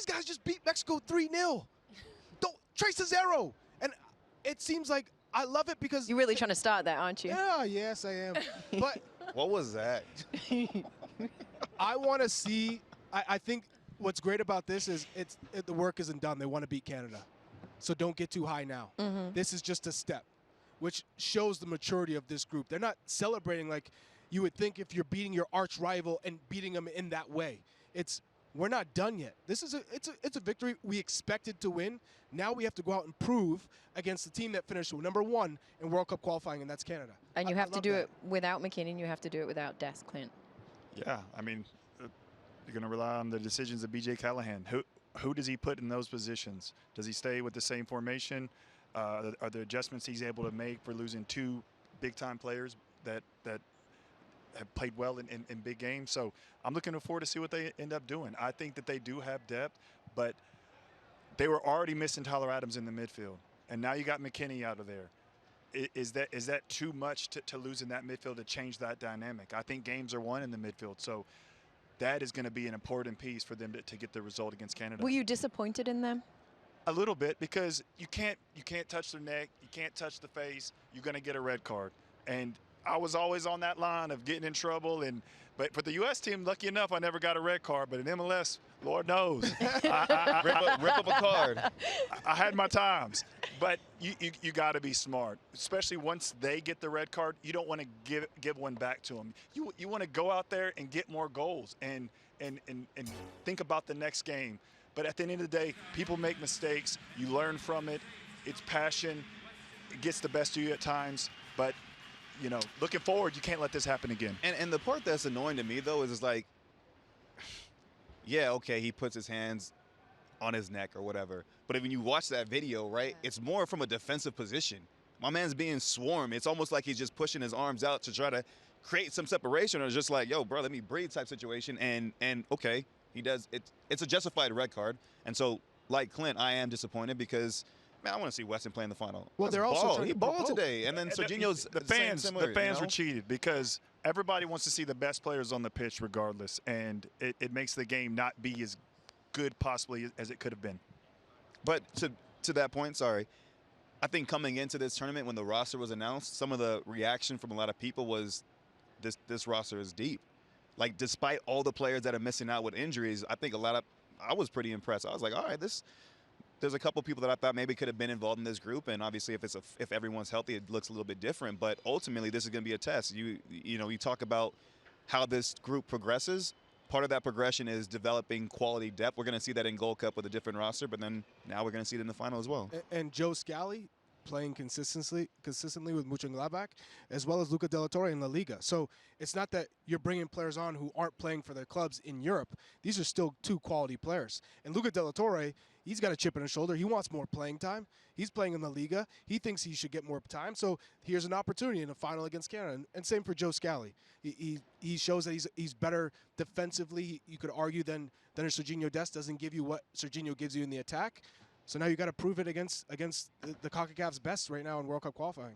These guys just beat Mexico 3-0. Don't trace a 0. And it seems like I love it because You're really trying to start that, aren't you? Yeah, yes, I am. But what was that? I want to see. I think what's great about this is the work isn't done. They want to beat Canada, so don't get too high now. This is just a step, which shows the maturity of this group. They're not celebrating like you would think if you're beating your arch rival and beating them in that way. We're not done yet. It's a victory we expected to win. Now we have to go out and prove against the team that finished #1 in World Cup qualifying, and that's Canada. And you have to do it without McKinnon. You have to do it without Des, Clint. Yeah, I mean, you're going to rely on the decisions of B.J. Callahan. Who does he put in those positions? Does he stay with the same formation? Are there adjustments he's able to make for losing 2 big-time players that have played well in big games? So I'm looking forward to see what they end up doing. I think that they do have depth, but they were already missing Tyler Adams in the midfield, and now you got McKinney out of there. Is that too much to lose in that midfield to change that dynamic? I think games are won in the midfield, so that is going to be an important piece for them to get the result against Canada. Were you disappointed in them? A little bit, because you can't touch their neck, you can't touch the face. You're going to get a red card, and I was always on that line of getting in trouble. But for the U.S. team, lucky enough, I never got a red card. But in MLS, Lord knows, rip up a card. I had my times. But you got to be smart, especially once they get the red card. You don't want to give one back to them. You want to go out there and get more goals and think about the next game. But at the end of the day, people make mistakes. You learn from it. It's passion. It gets the best of you at times. But you know, looking forward, you can't let this happen again. And the part that's annoying to me, though, is like, yeah, okay, he puts his hands on his neck or whatever. But when you watch that video, right, it's more from a defensive position. My man's being swarmed. It's almost like he's just pushing his arms out to try to create some separation, or just like, yo, bro, let me breathe type situation. And okay, he does. It's a justified red card. And so, like Clint, I am disappointed because, man, I want to see Weston play in the final. Well, they're also he balled today, and then Serginho's the fans were cheated because everybody wants to see the best players on the pitch regardless, and it makes the game not be as good possibly as it could have been. But to that point, sorry, I think coming into this tournament when the roster was announced, some of the reaction from a lot of people was this roster is deep. Like, despite all the players that are missing out with injuries, I think I was pretty impressed. I was like, all right, there's a couple people that I thought maybe could have been involved in this group, and obviously if everyone's healthy, it looks a little bit different. But ultimately, this is going to be a test. You know, you talk about how this group progresses. Part of that progression is developing quality depth. We're going to see that in Gold Cup with a different roster, but then now we're going to see it in the final as well. And Joe Scally playing consistently with Mönchengladbach, as well as Luca De La Torre in La Liga. So it's not that you're bringing players on who aren't playing for their clubs in Europe. These are still 2 quality players. And Luca De La Torre, he's got a chip on his shoulder. He wants more playing time. He's playing in La Liga. He thinks he should get more time. So here's an opportunity in a final against Canada. And same for Joe Scally. He shows that he's better defensively, you could argue, than a Serginho Dest. Doesn't give you what Serginho gives you in the attack. So now you got to prove it against the CONCACAF's best right now in World Cup qualifying.